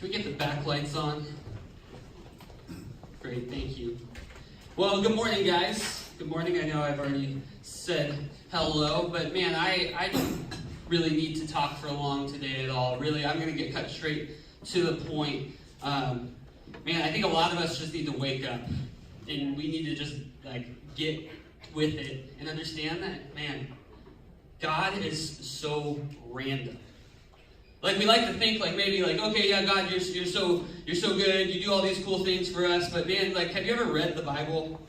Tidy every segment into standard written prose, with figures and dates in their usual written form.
we get the backlights on? Great, thank you. Well, good morning, guys. Good morning. I know I've already said hello, but man, I don't really need to talk for long today at all. Really, I'm going to get cut straight to the point. Man, I think a lot of us just need to wake up, and we need to just get with it and understand that, man, God is so random. Like, we like to think, maybe, okay, yeah, God, you're so good, you do all these cool things for us, but man, have you ever read the Bible?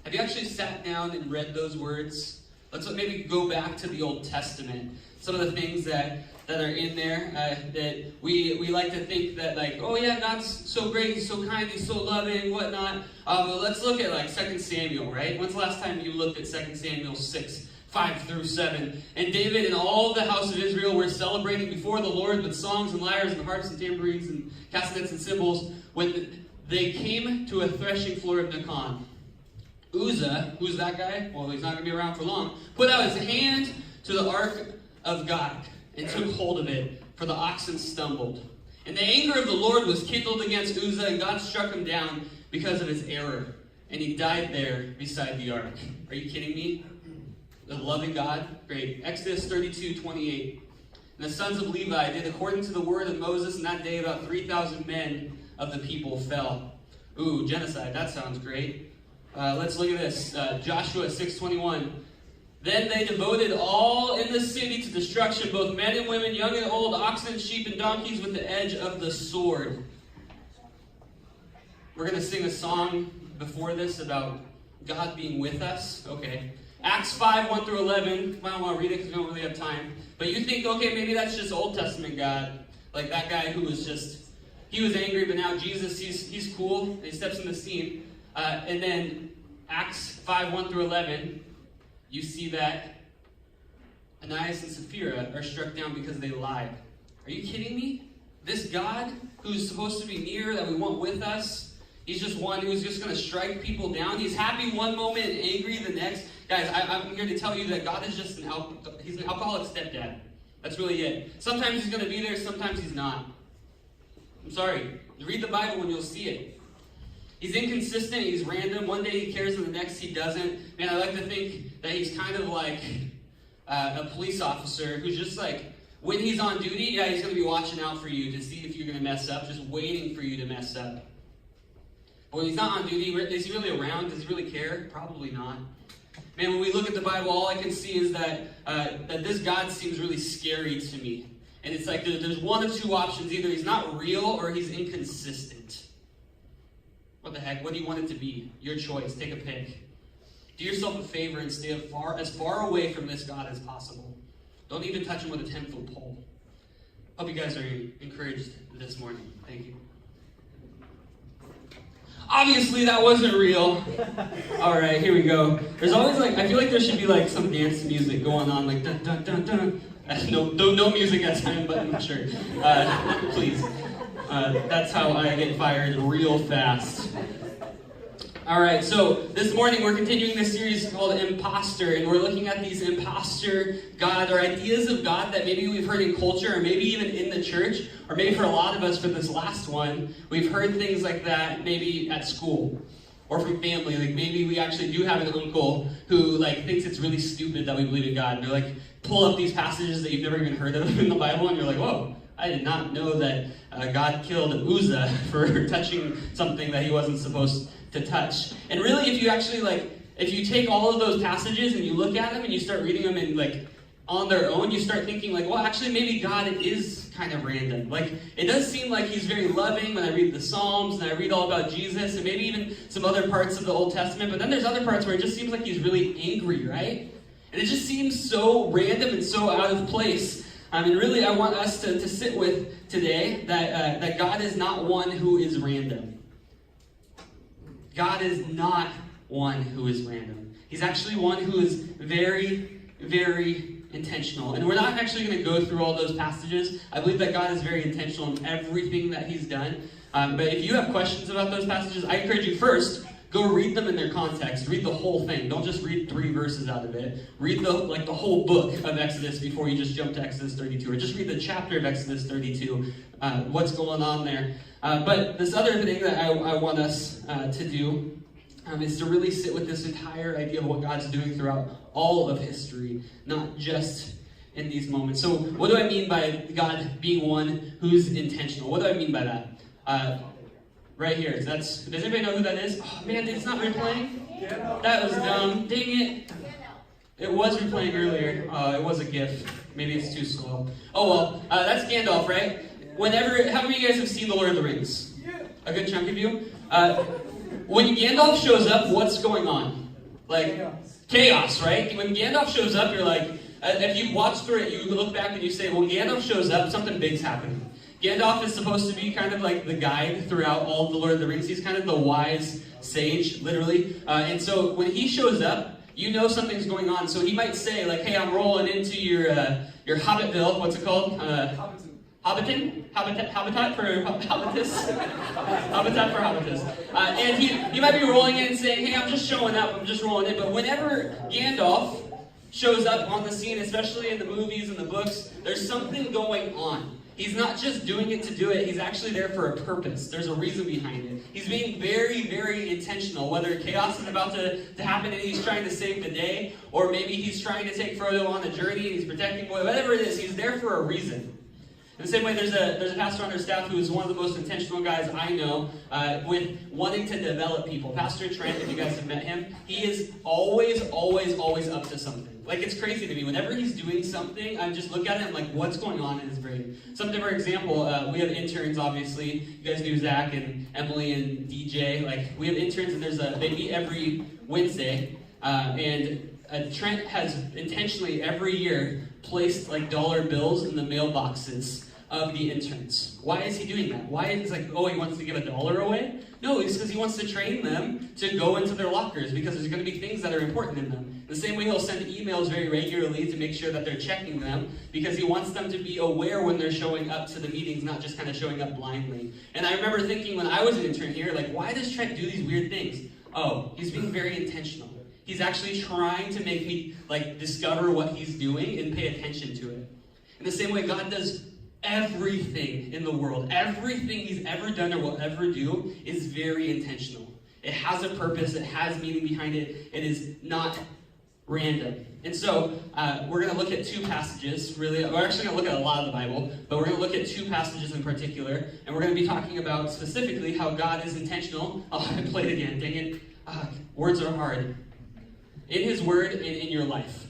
Have you actually sat down and read those words? Let's maybe go back to the Old Testament. Some of the things that are in there, that we like to think that, oh yeah, God's so great, He's so kind, He's so loving, whatnot. But let's look at, 2 Samuel, right? When's the last time you looked at 2 Samuel 6? 5 through 7. And David and all the house of Israel were celebrating before the Lord with songs and lyres and harps and tambourines and castanets and cymbals when they came to a threshing floor of Nacon. Uzzah, who's that guy? Well, he's not going to be around for long. Put out his hand to the ark of God and took hold of it, for the oxen stumbled. And the anger of the Lord was kindled against Uzzah, and God struck him down because of his error. And he died there beside the ark. Are you kidding me? The loving God? Great. Exodus 32:28. And the sons of Levi did according to the word of Moses, and that day about 3,000 men of the people fell. Ooh, genocide. That sounds great. Let's look at this. Joshua 6:21. Then they devoted all in the city to destruction, both men and women, young and old, oxen, sheep, and donkeys with the edge of the sword. We're going to sing a song before this about God being with us. Okay. Acts 5, 1 through 11. I don't want to read it because we don't really have time. But you think, okay, maybe that's just Old Testament God. Like that guy who was he was angry, but now Jesus, he's cool. And he steps in the scene. And then Acts 5, 1 through 11, you see that Ananias and Sapphira are struck down because they lied. Are you kidding me? This God who's supposed to be near, that we want with us, He's just one who's just going to strike people down. He's happy one moment and angry the next. Guys, I'm here to tell you that God is just He's an alcoholic stepdad. That's really it. Sometimes He's going to be there, sometimes He's not. I'm sorry. Read the Bible and you'll see it. He's inconsistent, He's random. One day He cares and the next He doesn't. Man, I like to think that He's kind of like a police officer who's just when He's on duty, yeah, He's going to be watching out for you to see if you're going to mess up, just waiting for you to mess up. But when He's not on duty, is He really around? Does He really care? Probably not. Man, when we look at the Bible, all I can see is that this God seems really scary to me. And it's there's one of two options. Either He's not real or He's inconsistent. What the heck? What do you want it to be? Your choice. Take a pick. Do yourself a favor and stay as far away from this God as possible. Don't even touch Him with a 10-foot pole. Hope you guys are encouraged this morning. Thank you. Obviously, that wasn't real. All right, here we go. There's always I feel like there should be some dance music going on, dun dun dun dun. No music at time, but I'm sure. Please. That's how I get fired real fast. All right, so this morning we're continuing this series called Imposter, and we're looking at these imposter God or ideas of God that maybe we've heard in culture, or maybe even in the church, or maybe for a lot of us for this last one, we've heard things like that maybe at school or from family. Maybe we actually do have an uncle who thinks it's really stupid that we believe in God, and they're pull up these passages that you've never even heard of in the Bible, and you're whoa. I did not know that God killed Uzzah for touching something that he wasn't supposed to touch. And really, if you actually if you take all of those passages and you look at them and you start reading them in on their own, you start thinking well, actually maybe God is kind of random. It does seem like He's very loving when I read the Psalms and I read all about Jesus and maybe even some other parts of the Old Testament, but then there's other parts where it just seems like He's really angry, right? And it just seems so random and so out of place. Really, I want us to sit with today that God is not one who is random. God is not one who is random. He's actually one who is very, very intentional. And we're not actually going to go through all those passages. I believe that God is very intentional in everything that He's done. But if you have questions about those passages, I encourage you first go read them in their context. Read the whole thing. Don't just read 3 verses out of it. Read the whole book of Exodus before you just jump to Exodus 32, or just read the chapter of Exodus 32, what's going on there. But this other thing that I want us to do is to really sit with this entire idea of what God's doing throughout all of history, not just in these moments. So what do I mean by God being one who's intentional? What do I mean by that? Right here. Does anybody know who that is? Oh man, it's not replaying? That was dumb. Dang it. It was replaying earlier. It was a GIF. Maybe it's too slow. Oh well, that's Gandalf, right? How many of you guys have seen The Lord of the Rings? A good chunk of you? When Gandalf shows up, what's going on? Chaos, right? When Gandalf shows up, you're like, if you watch through it, you look back and you say, well, Gandalf shows up, something big's happening. Gandalf is supposed to be kind of like the guide throughout all of The Lord of the Rings. He's kind of the wise sage, literally. And so when he shows up, you know something's going on. So he might say, like, hey, I'm rolling into your Hobbitville. What's it called? Habitat for Hobbitus? Habitat for Hobbitus. And he might be rolling in and saying, hey, I'm just showing up, I'm just rolling in. But whenever Gandalf shows up on the scene, especially in the movies and the books, there's something going on. He's not just doing it to do it, he's actually there for a purpose. There's a reason behind it. He's being very, very intentional, whether chaos is about to happen and he's trying to save the day, or maybe he's trying to take Frodo on the journey and he's protecting, whatever it is, he's there for a reason. In the same way, there's a pastor on our staff who is one of the most intentional guys I know with wanting to develop people. Pastor Trent, if you guys have met him, he is always up to something. Like, it's crazy to me. Whenever he's doing something, I just look at it and I'm like, what's going on in his brain? Something, for example, we have interns, obviously. You guys knew Zach and Emily and DJ. Like, we have interns, and they meet every Wednesday. And Trent has intentionally, every year, placed, like, dollar bills in the mailboxes of the interns. Why is he doing that? Why is he wants to give $1 away? No, it's because he wants to train them to go into their lockers, because there's going to be things that are important in them. The same way, he'll send emails very regularly to make sure that they're checking them, because he wants them to be aware when they're showing up to the meetings, not just kind of showing up blindly. And I remember thinking when I was an intern here, like, why does Trent do these weird things? Oh, he's being very intentional. He's actually trying to make me, like, discover what he's doing and pay attention to it. In the same way, God does everything in the world. Everything he's ever done or will ever do is very intentional. It has a purpose. It has meaning behind it. It is not random. And so we're going to look at 2 passages. Really, we're actually going to look at a lot of the Bible, but we're going to look at 2 passages in particular, and we're going to be talking about specifically how God is intentional. Oh, I played again. Dang it. Words are hard. In his word and in your life.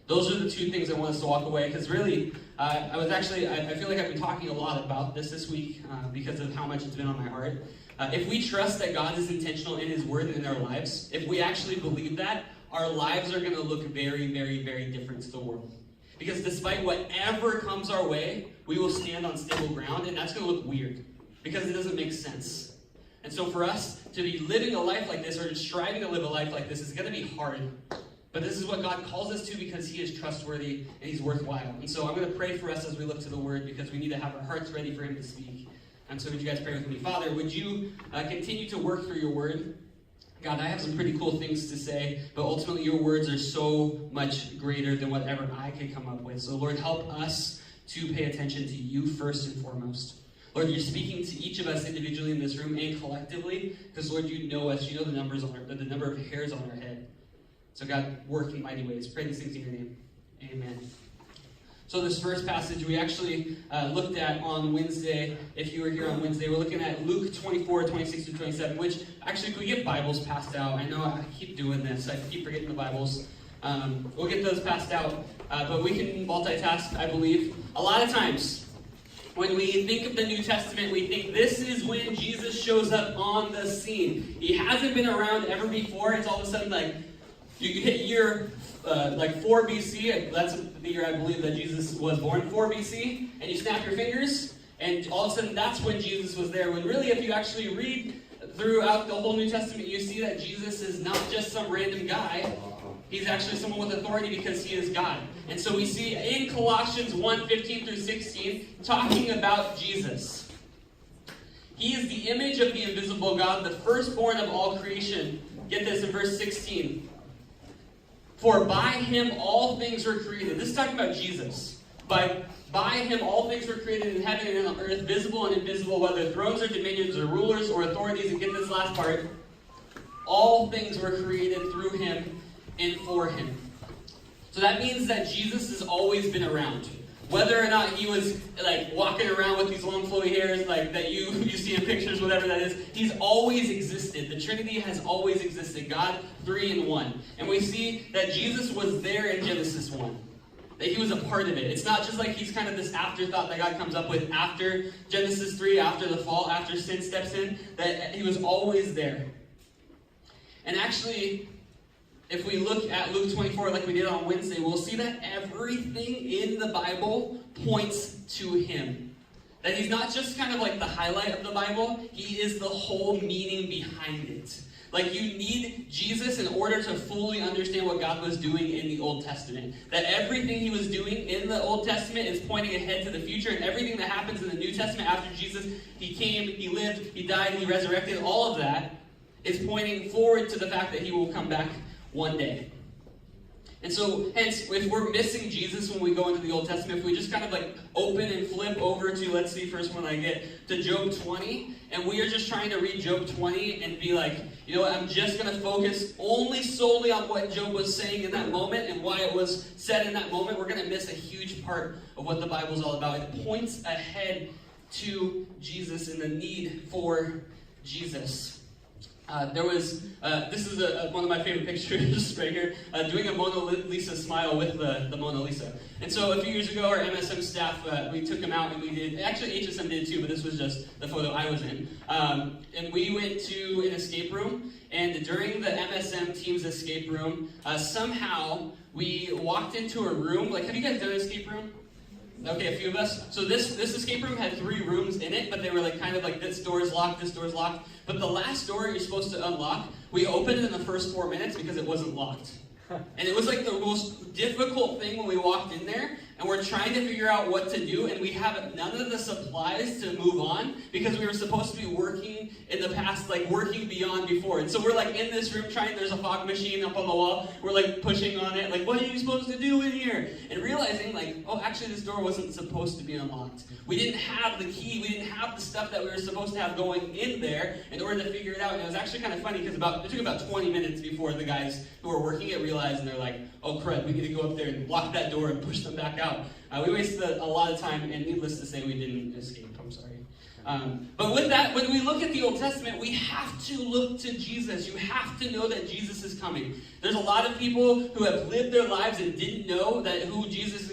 Those are the 2 things I want us to walk away, because really, I feel like I've been talking a lot about this week because of how much it's been on my heart. If we trust that God is intentional in his word and in our lives, if we actually believe that, our lives are going to look very, very, very different to the world. Because despite whatever comes our way, we will stand on stable ground, and that's going to look weird, because it doesn't make sense. And so for us to be living a life like this, or just striving to live a life like this, is going to be hard. But this is what God calls us to, because he is trustworthy and he's worthwhile. And so I'm going to pray for us as we look to the word, because we need to have our hearts ready for him to speak. And so would you guys pray with me? Father, would you continue to work through your word? God, I have some pretty cool things to say, but ultimately your words are so much greater than whatever I could come up with. So Lord, help us to pay attention to you first and foremost. Lord, you're speaking to each of us individually in this room and collectively, because Lord, you know us. You know the number of hairs on our head. So God, work in mighty ways. Pray these things in your name. Amen. So this first passage we actually looked at on Wednesday. If you were here on Wednesday, we're looking at Luke 24, 26 to 27, which actually, can we get Bibles passed out? I know I keep doing this. I keep forgetting the Bibles. We'll get those passed out. But we can multitask, I believe. A lot of times, when we think of the New Testament, we think this is when Jesus shows up on the scene. He hasn't been around ever before. It's all of a sudden like, you hit year 4 BC, that's the year I believe that Jesus was born, 4 BC, and you snap your fingers, and all of a sudden that's when Jesus was there. When really, if you actually read throughout the whole New Testament, you see that Jesus is not just some random guy. He's actually someone with authority, because he is God. And so we see in Colossians 1, 15 through 16, talking about Jesus. He is the image of the invisible God, the firstborn of all creation. Get this in verse 16. For by him all things were created. This is talking about Jesus. By him all things were created in heaven and on earth, visible and invisible, whether thrones or dominions or rulers or authorities. And get this last part. All things were created through him and for him. So that means that Jesus has always been around. Whether or not he was like walking around with these long flowy hairs like that you see in pictures, whatever that is, he's always existed. The Trinity has always existed. God, 3 in 1. And we see that Jesus was there in Genesis 1. That he was a part of it. It's not just like he's kind of this afterthought that God comes up with after Genesis 3, after the fall, after sin steps in, that he was always there. And actually, if we look at Luke 24 like we did on Wednesday, we'll see that everything in the Bible points to him. That he's not just kind of like the highlight of the Bible, he is the whole meaning behind it. Like you need Jesus in order to fully understand what God was doing in the Old Testament. That everything he was doing in the Old Testament is pointing ahead to the future, and everything that happens in the New Testament after Jesus, he came, he lived, he died, he resurrected, all of that is pointing forward to the fact that he will come back one day. And so, hence, if we're missing Jesus when we go into the Old Testament, if we just kind of like open and flip over to, let's see, first one I get, to Job 20, and we are just trying to read Job 20 and be like, you know what, I'm just going to focus solely on what Job was saying in that moment and why it was said in that moment, we're going to miss a huge part of what the Bible's all about. It points ahead to Jesus and the need for Jesus. This is one of my favorite pictures right here, doing a Mona Lisa smile with the Mona Lisa. And so a few years ago, our MSM staff, we took them out and we did, actually HSM did too, but this was just the photo I was in. And we went to an escape room, and during the MSM team's escape room, somehow we walked into a room, like, have you guys done an escape room? Okay, a few of us. So this escape room had 3 rooms in it, but they were like kind of like this door is locked, this door is locked. But the last door you're supposed to unlock, we opened it in the first 4 minutes because it wasn't locked. And it was like the most difficult thing when we walked in there, and we're trying to figure out what to do, and we have none of the supplies to move on because we were supposed to be working in the past, like working beyond before. And so we're like in this room trying, there's a fog machine up on the wall, we're like pushing on it, like what are you supposed to do in here? And realizing like, oh, actually this door wasn't supposed to be unlocked. We didn't have the key, we didn't have the stuff that we were supposed to have going in there in order to figure it out. And it was actually kind of funny because it took about 20 minutes before the guys who were working it realized, and they're like, oh crud, we need to go up there and lock that door and push them back out. We wasted a lot of time, and needless to say, we didn't escape. I'm sorry. But with that, when we look at the Old Testament, we have to look to Jesus. You have to know that Jesus is coming. There's a lot of people who have lived their lives and didn't know that who Jesus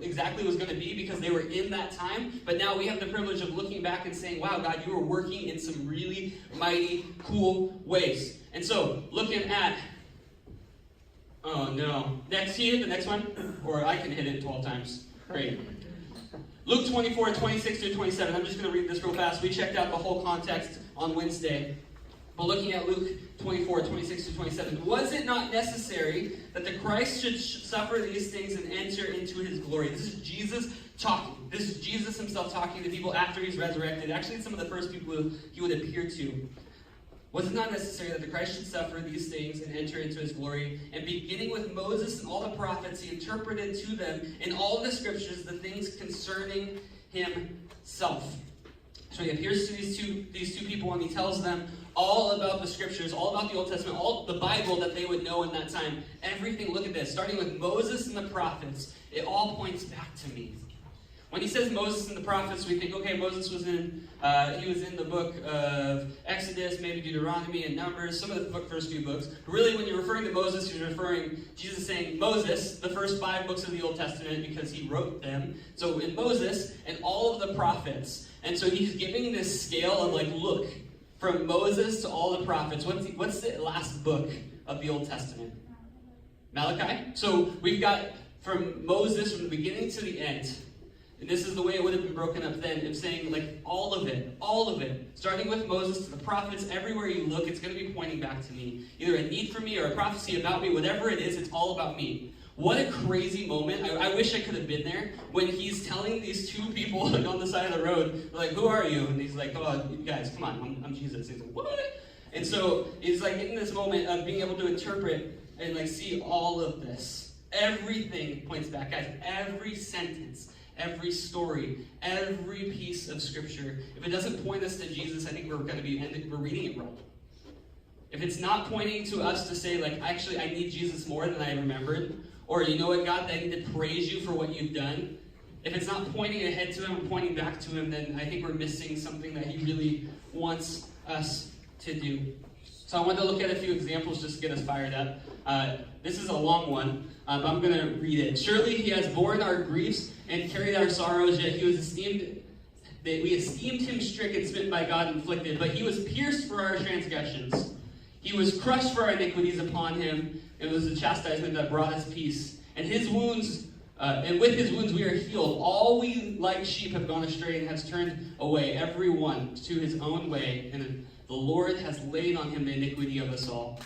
exactly was going to be because they were in that time. But now we have the privilege of looking back and saying, wow, God, you were working in some really mighty, cool ways. And so, looking at... Oh, no. Next, can you hit the next one? Or I can hit it 12 times. Great. Luke 24, 26 through 27. I'm just going to read this real fast. We checked out the whole context on Wednesday. But looking at Luke 24, 26 through 27. Was it not necessary that the Christ should suffer these things and enter into his glory? This is Jesus talking. This is Jesus himself talking to people after he's resurrected. Actually, some of the first people he would appear to. Was it not necessary that the Christ should suffer these things and enter into his glory? And beginning with Moses and all the prophets, he interpreted to them in all the scriptures the things concerning himself. So he appears to these two people, and he tells them all about the scriptures, all about the Old Testament, all the Bible that they would know in that time. Everything, look at this, starting with Moses and the prophets, it all points back to me. When he says Moses and the prophets, we think, okay, Moses was in the book of Exodus, maybe Deuteronomy and Numbers, some of the first few books. But really, when you're referring to Moses, you're referring, Jesus saying Moses, the first 5 books of the Old Testament, because he wrote them. So in Moses and all of the prophets. And so he's giving this scale of like, look, from Moses to all the prophets, what's the last book of the Old Testament? Malachi? So we've got from Moses, from the beginning to the end. And this is the way it would have been broken up then, of saying, like, all of it. Starting with Moses to the prophets, everywhere you look, it's going to be pointing back to me. Either a need for me or a prophecy about me, whatever it is, it's all about me. What a crazy moment. I wish I could have been there when he's telling these two people like, on the side of the road, like, who are you? And he's like, oh, you guys, come on, I'm Jesus. He's like, what? And so it's like in this moment of being able to interpret and like see all of this. Everything points back, guys. Every sentence, every story, every piece of scripture. If it doesn't point us to Jesus, I think we're reading it wrong. If it's not pointing to us to say, like, actually, I need Jesus more than I remembered, or you know what, God, I need to praise you for what you've done. If it's not pointing ahead to him and pointing back to him, then I think we're missing something that he really wants us to do. So I want to look at a few examples just to get us fired up. This is a long one, but I'm going to read it. Surely he has borne our griefs and carried our sorrows, yet he was esteemed. We esteemed him stricken, smitten by God, and afflicted, but he was pierced for our transgressions. He was crushed for our iniquities. Upon him it was the chastisement that brought us peace. And his wounds, and with his wounds we are healed. All we like sheep have gone astray and has turned away, every one to his own way. And the Lord has laid on him the iniquity of us all.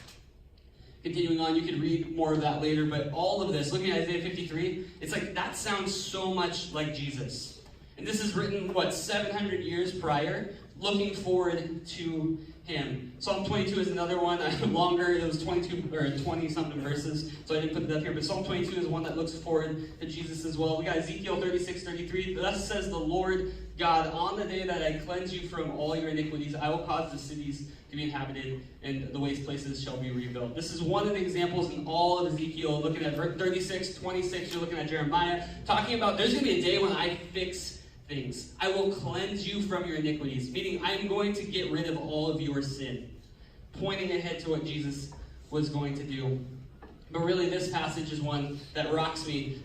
Continuing on, you could read more of that later, but all of this, looking at Isaiah 53, it's like that sounds so much like Jesus. And this is written, 700 years prior, looking forward to him. Psalm 22 is another one, longer. It was 22 or 20-something verses, so I didn't put it up here. But Psalm 22 is one that looks forward to Jesus as well. We got Ezekiel 36:33. Thus says the Lord God, on the day that I cleanse you from all your iniquities, I will cause the cities to be inhabited, and the waste places shall be rebuilt. This is one of the examples in all of Ezekiel. Looking at 36:26, you're looking at Jeremiah, talking about there's going to be a day when I fix things. I will cleanse you from your iniquities, meaning I'm going to get rid of all of your sin. Pointing ahead to what Jesus was going to do. But really, this passage is one that rocks me.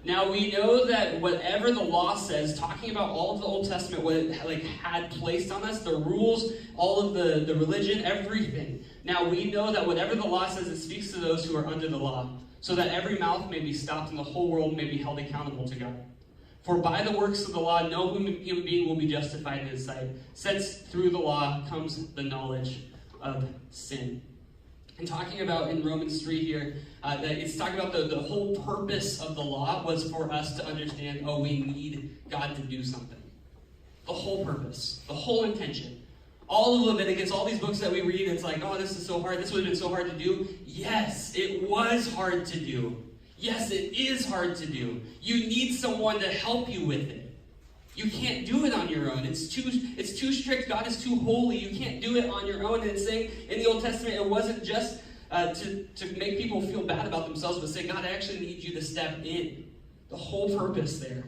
Now, we know that whatever the law says, talking about all of the Old Testament, what it had placed on us, the rules, all of the religion, everything. Now, we know that whatever the law says, it speaks to those who are under the law, so that every mouth may be stopped and the whole world may be held accountable to God. For by the works of the law, no human being will be justified in his sight, since through the law comes the knowledge of sin. And talking about in Romans 3 here, that it's talking about the whole purpose of the law was for us to understand, we need God to do something. The whole purpose, the whole intention. All of Leviticus, all these books that we read, it's like, this is so hard, this would have been so hard to do. Yes, it was hard to do. Yes, it is hard to do. You need someone to help you with it. You can't do it on your own. It's too strict. God is too holy. You can't do it on your own. And it's saying in the Old Testament, it wasn't just to make people feel bad about themselves, but say, God, I actually need you to step in. The whole purpose there.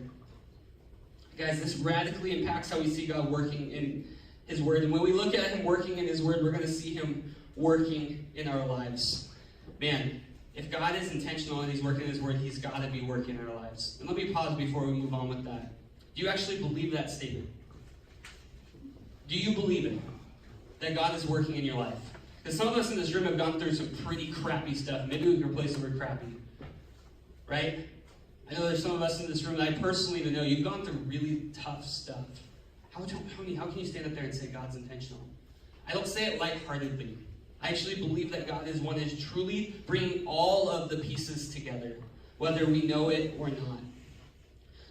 Guys, this radically impacts how we see God working in his word. And when we look at him working in his word, we're going to see him working in our lives. Man, if God is intentional and he's working in his word, he's got to be working in our lives. And let me pause before we move on with that. Do you actually believe that statement? Do you believe it? That God is working in your life? Because some of us in this room have gone through some pretty crappy stuff. Maybe we can replace the word crappy. Right? I know there's some of us in this room that I personally even know you've gone through really tough stuff. How can you stand up there and say God's intentional? I don't say it lightheartedly. I actually believe that God is one is truly bringing all of the pieces together, whether we know it or not.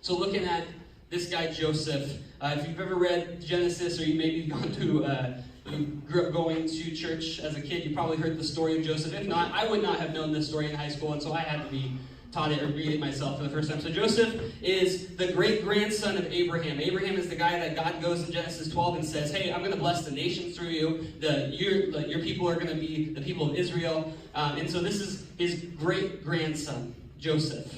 So looking at this guy Joseph, if you've ever read Genesis, or you maybe gone to, you grew up going to church as a kid, you probably heard the story of Joseph. If not, I would not have known this story in high school, and so I had to be taught it or read it myself for the first time. So Joseph is the great-grandson of Abraham. Abraham is the guy that God goes in Genesis 12 and says, hey, I'm going to bless the nations through you. Your people are going to be the people of Israel. And so this is his great-grandson, Joseph.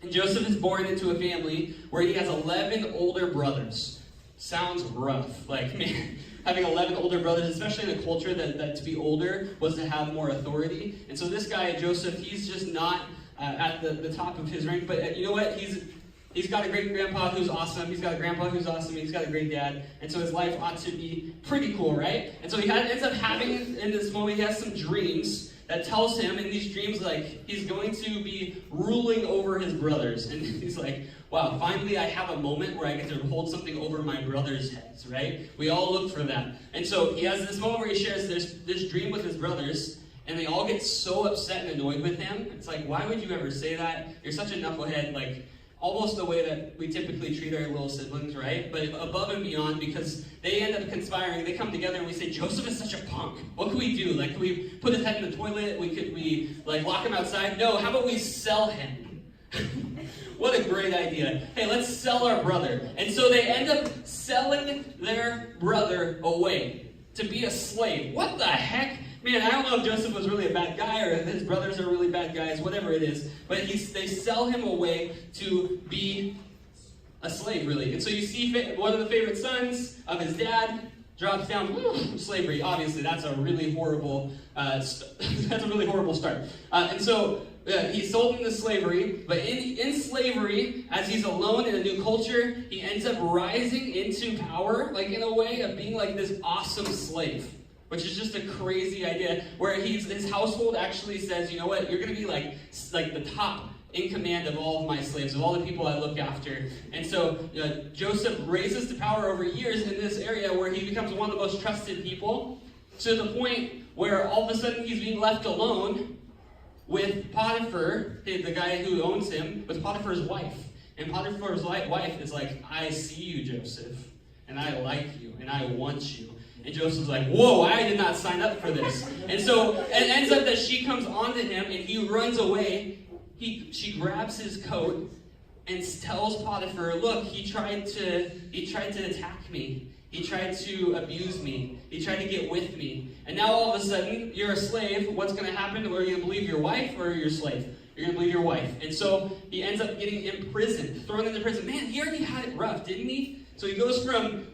And Joseph is born into a family where he has 11 older brothers. Sounds rough. Like, man, having 11 older brothers, especially in a culture that to be older was to have more authority. And so this guy, Joseph, he's just not at the top of his rank, but you know what? He's got a great grandpa who's awesome. He's got a grandpa who's awesome. He's got a great dad, and so his life ought to be pretty cool, right? And so he ends up having in this moment he has some dreams that tells him in these dreams like he's going to be ruling over his brothers, and he's like, wow, finally I have a moment where I get to hold something over my brothers' heads, right? We all look for that, and so he has this moment where he shares this dream with his brothers. And they all get so upset and annoyed with him. It's like, why would you ever say that? You're such a knucklehead, like almost the way that we typically treat our little siblings, right? But above and beyond, because they end up conspiring, they come together and we say, Joseph is such a punk. What can we do? Like, can we put his head in the toilet? Could we lock him outside? No, how about we sell him? What a great idea. Hey, let's sell our brother. And so they end up selling their brother away to be a slave. What the heck? Man, I don't know if Joseph was really a bad guy or if his brothers are really bad guys, whatever it is. But they sell him away to be a slave, really. And so you see one of the favorite sons of his dad drops down slavery. Obviously, that's a really horrible. That's a really horrible start. And so he's sold into slavery. But in slavery, as he's alone in a new culture, he ends up rising into power, like in a way of being like this awesome slave. Which is just a crazy idea, where his household actually says, you know what, you're going to be like the top in command of all of my slaves, of all the people I look after. And so Joseph raises to power over years in this area where he becomes one of the most trusted people, to the point where all of a sudden he's being left alone with Potiphar, the guy who owns him, with Potiphar's wife. And Potiphar's wife is like, I see you, Joseph, and I like you, and I want you. And Joseph's like, whoa, I did not sign up for this. And so it ends up that she comes onto him and he runs away. She grabs his coat and tells Potiphar, look, he tried to attack me. He tried to abuse me. He tried to get with me. And now all of a sudden, you're a slave. What's going to happen? Are you going to believe your wife or your slave? You're going to believe your wife. And so he ends up getting imprisoned, thrown into prison. Man, he already had it rough, didn't he? So he goes from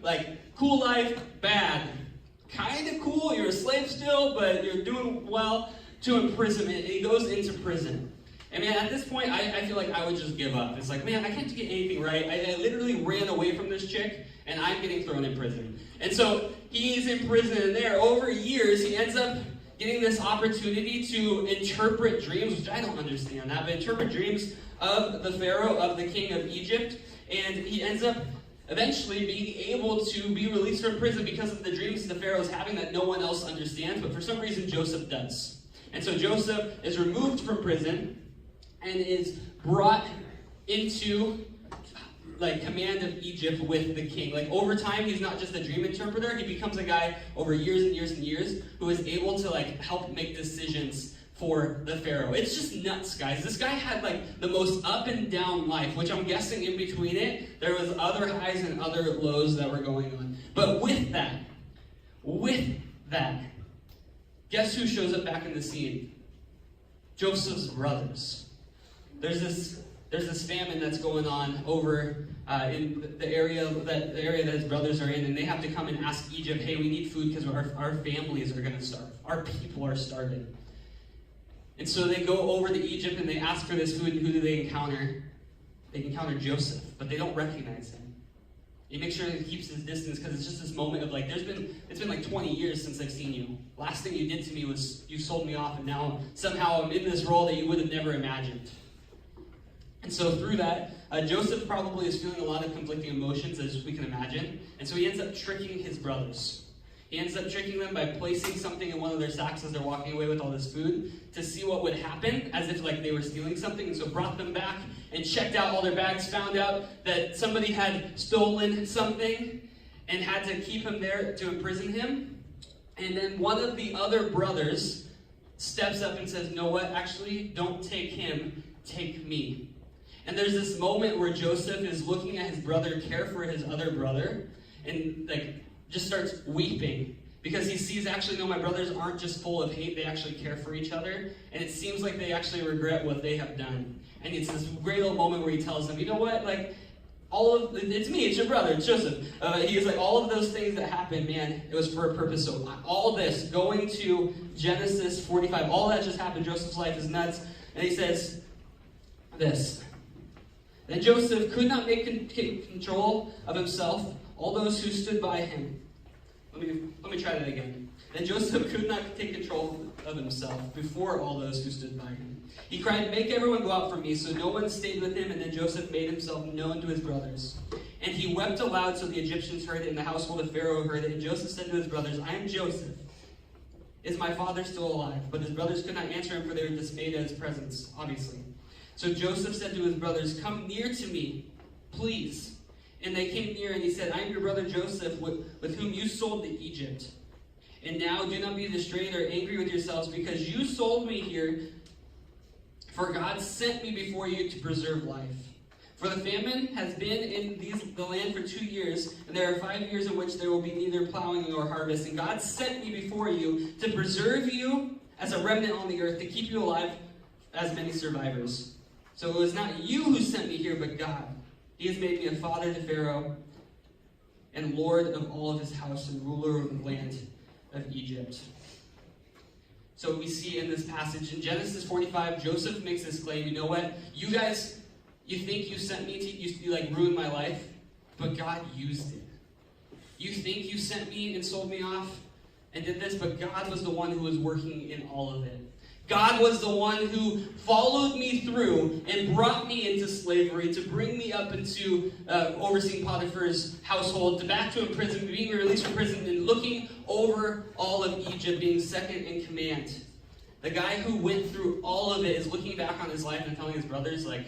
cool life, bad, kind of cool, you're a slave still, but you're doing well, to imprisonment. And he goes into prison. And man, at this point, I feel like I would just give up. It's like, man, I can't get anything right. I literally ran away from this chick, and I'm getting thrown in prison. And so he's in prison, and there, over years, he ends up getting this opportunity to interpret dreams, which I don't understand that, but interpret dreams of the Pharaoh, of the king of Egypt. And he ends up eventually being able to be released from prison because of the dreams the Pharaoh's having that no one else understands, but for some reason Joseph does. And so Joseph is removed from prison and is brought into command of Egypt with the king. Over time, he's not just a dream interpreter, he becomes a guy over years and years and years who is able to help make decisions for the Pharaoh. It's just nuts, guys. This guy had the most up and down life, which I'm guessing in between it, there was other highs and other lows that were going on. But with that, guess who shows up back in the scene? Joseph's brothers. There's this famine that's going on over in the area that his brothers are in, and they have to come and ask Egypt, hey, we need food because our families are going to starve. Our people are starving. And so they go over to Egypt and they ask for this food, and who do they encounter? They encounter Joseph, but they don't recognize him. He makes sure he keeps his distance because it's just this moment of it's been 20 years since I've seen you. Last thing you did to me was you sold me off, and now somehow I'm in this role that you would have never imagined. And so through that, Joseph probably is feeling a lot of conflicting emotions, as we can imagine. And so he ends up tricking his brothers. He ends up tricking them by placing something in one of their sacks as they're walking away with all this food to see what would happen, as if they were stealing something. And so brought them back and checked out all their bags, found out that somebody had stolen something and had to keep him there to imprison him. And then one of the other brothers steps up and says, no, what? Actually, don't take him, take me. And there's this moment where Joseph is looking at his brother care for his other brother and just starts weeping because he sees, actually, no, my brothers aren't just full of hate, they actually care for each other, and it seems like they actually regret what they have done. And it's this great little moment where he tells them, you know what, it's me, it's your brother, it's Joseph. He's like, all of those things that happened, man, it was for a purpose. So all this, going to Genesis 45, all that just happened. Joseph's life is nuts. And he says this, then Joseph could not make control of himself, all those who stood by him. Let me try that again. Then Joseph could not take control of himself before all those who stood by him. He cried, make everyone go out from me. So no one stayed with him, and then Joseph made himself known to his brothers. And he wept aloud, so the Egyptians heard it, and the household of Pharaoh heard it. And Joseph said to his brothers, I am Joseph. Is my father still alive?" But his brothers could not answer him, for they were dismayed at his presence, obviously. So Joseph said to his brothers, "Come near to me, please." And they came near, and he said, "I am your brother Joseph, with whom you sold to Egypt. And now do not be distrayed or angry with yourselves, because you sold me here, for God sent me before you to preserve life. For the famine has been in the land for 2 years, and there are 5 years in which there will be neither plowing nor harvest. And God sent me before you to preserve you as a remnant on the earth, to keep you alive as many survivors. So it was not you who sent me here, but God. He has made me a father to Pharaoh, and Lord of all of his house, and ruler of the land of Egypt." So we see in this passage, in Genesis 45, Joseph makes this claim, "You know what? You guys, you think you sent me to, you like ruined my life, but God used it. You think you sent me and sold me off and did this, but God was the one who was working in all of it. God was the one who followed me through and brought me into slavery, to bring me up into overseeing Potiphar's household, to back to prison, being released from prison, and looking over all of Egypt, being second in command." The guy who went through all of it is looking back on his life and telling his brothers, like,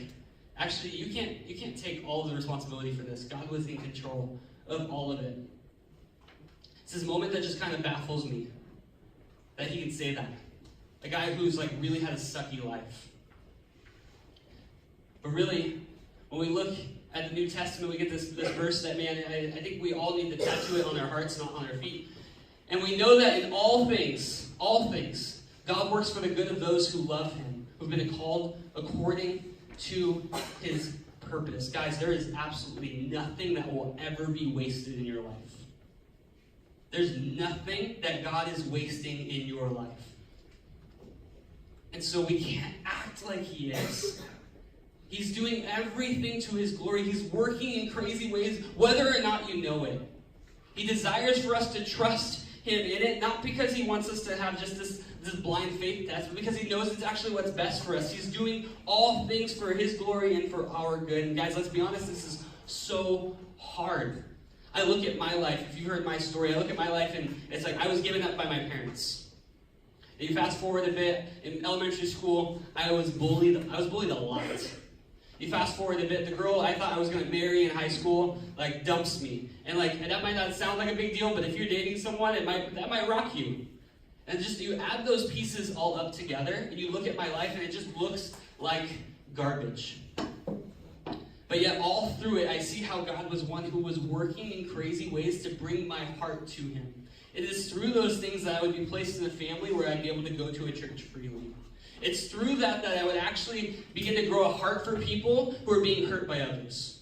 actually, you can't take all of the responsibility for this. God was in control of all of it. It's this moment that just kind of baffles me, that he can say that. A guy who's like really had a sucky life. But really, when we look at the New Testament, we get this verse that, man, I think we all need to tattoo it on our hearts, not on our feet. And we know that in all things, God works for the good of those who love him, who've been called according to his purpose. Guys, there is absolutely nothing that will ever be wasted in your life. There's nothing that God is wasting in your life. And so we can't act like he is. He's doing everything to his glory. He's working in crazy ways, whether or not you know it. He desires for us to trust him in it, not because he wants us to have just this blind faith test, but because he knows it's actually what's best for us. He's doing all things for his glory and for our good. And guys, let's be honest, this is so hard. I look at my life. If you heard my story, I look at my life and it's like I was given up by my parents. And you fast forward a bit, in elementary school, I was bullied a lot. You fast forward a bit, the girl I thought I was going to marry in high school, like, dumps me. And that might not sound like a big deal, but if you're dating someone, that might rock you. And just, you add those pieces all up together, and you look at my life, and it just looks like garbage. But yet, all through it, I see how God was one who was working in crazy ways to bring my heart to him. It is through those things that I would be placed in a family where I'd be able to go to a church freely. It's through that I would actually begin to grow a heart for people who are being hurt by others.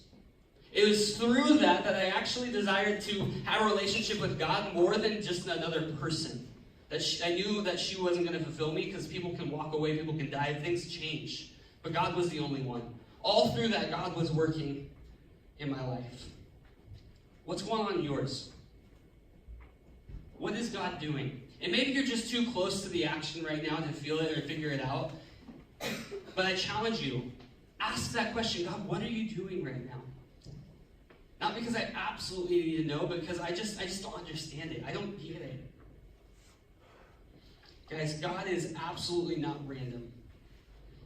It was through that I actually desired to have a relationship with God more than just another person. I knew that she wasn't going to fulfill me, because people can walk away, people can die, things change. But God was the only one. All through that, God was working in my life. What's going on in yours? What is God doing? And maybe you're just too close to the action right now to feel it or figure it out. But I challenge you, ask that question, God, what are you doing right now? Not because I absolutely need to know, but because I just don't understand it. I don't get it. Guys, God is absolutely not random.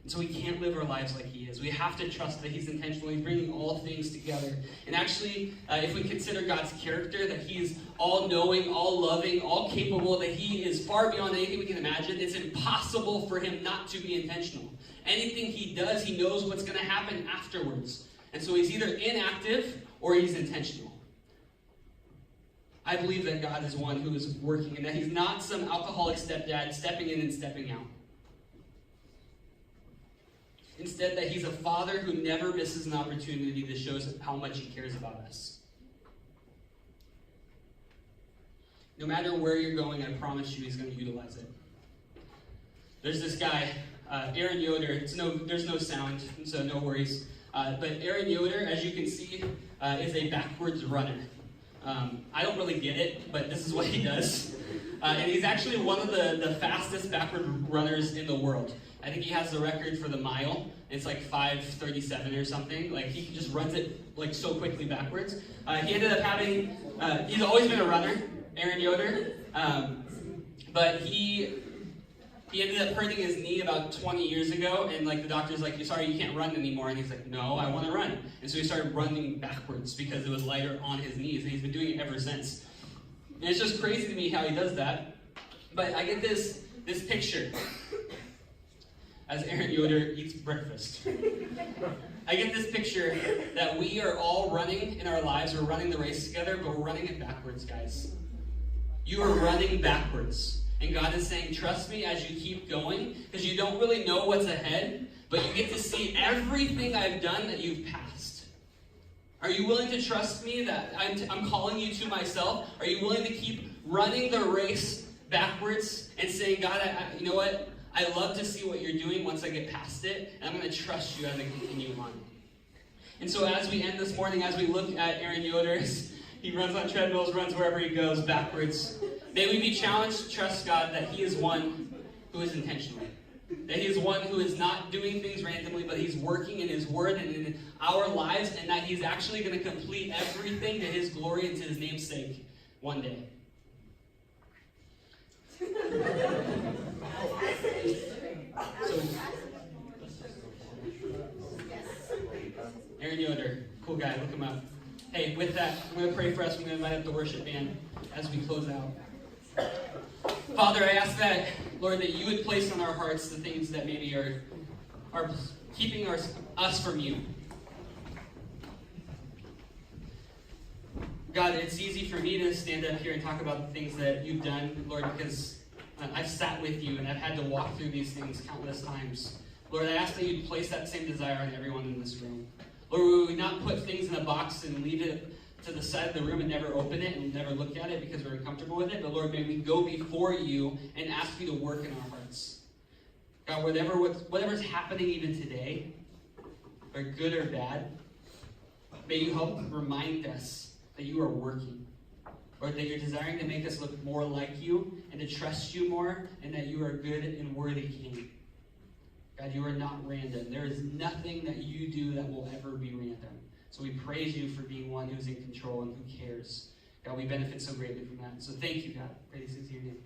And so we can't live our lives like he is. We have to trust that he's intentionally bringing all things together. And actually, if we consider God's character, that he is all-knowing, all-loving, all-capable, that he is far beyond anything we can imagine, it's impossible for him not to be intentional. Anything he does, he knows what's going to happen afterwards. And so he's either inactive or he's intentional. I believe that God is one who is working, and that he's not some alcoholic stepdad stepping in and stepping out. Instead, that he's a father who never misses an opportunity to show us how much he cares about us. No matter where you're going, I promise you he's going to utilize it. There's this guy, Aaron Yoder. There's no sound, so no worries. But Aaron Yoder, as you can see, is a backwards runner. I don't really get it, but this is what he does. And he's actually one of the fastest backward runners in the world. I think he has the record for the mile. It's like 5:37 or something. Like, he just runs it like so quickly backwards. He ended up having, he's always been a runner, Aaron Yoder. But he ended up hurting his knee about 20 years ago, and like the doctor's like, "You're sorry, you can't run anymore." And he's like, "No, I want to run." And so he started running backwards because it was lighter on his knees, and he's been doing it ever since. And it's just crazy to me how he does that. But I get this picture as Aaron Yoder eats breakfast. I get this picture that we are all running in our lives. We're running the race together, but we're running it backwards, guys. You are running backwards. And God is saying, trust me as you keep going, because you don't really know what's ahead, but you get to see everything I've done that you've passed. Are you willing to trust me that I'm calling you to myself? Are you willing to keep running the race backwards and saying, God, you know what? I love to see what you're doing once I get past it, and I'm going to trust you as I continue on. And so as we end this morning, as we look at Aaron Yoder, he runs on treadmills, runs wherever he goes, backwards. May we be challenged to trust God that he is one who is intentional. That he is one who is not doing things randomly, but he's working in his word and in our lives, and that he's actually going to complete everything to his glory and to his name's sake one day. So, Aaron Yoder, cool guy, look him up. Hey, with that, I'm going to pray for us. I'm going to invite up the worship band as we close out. Father, I ask that, Lord, that you would place on our hearts the things that maybe are keeping us from you. God, it's easy for me to stand up here and talk about the things that you've done, Lord, because I've sat with you and I've had to walk through these things countless times. Lord, I ask that you'd place that same desire on everyone in this room. Lord, we would not put things in a box and leave it to the side of the room and never open it and never look at it because we're uncomfortable with it. But Lord, may we go before you and ask you to work in our hearts. God, whatever's happening even today, or good or bad, may you help remind us that you are working. Lord, that you're desiring to make us look more like you and to trust you more, and that you are good and worthy King. God, you are not random. There is nothing that you do that will ever be random. So we praise you for being one who's in control and who cares. God, we benefit so greatly from that. So thank you, God. Pray these things in your name.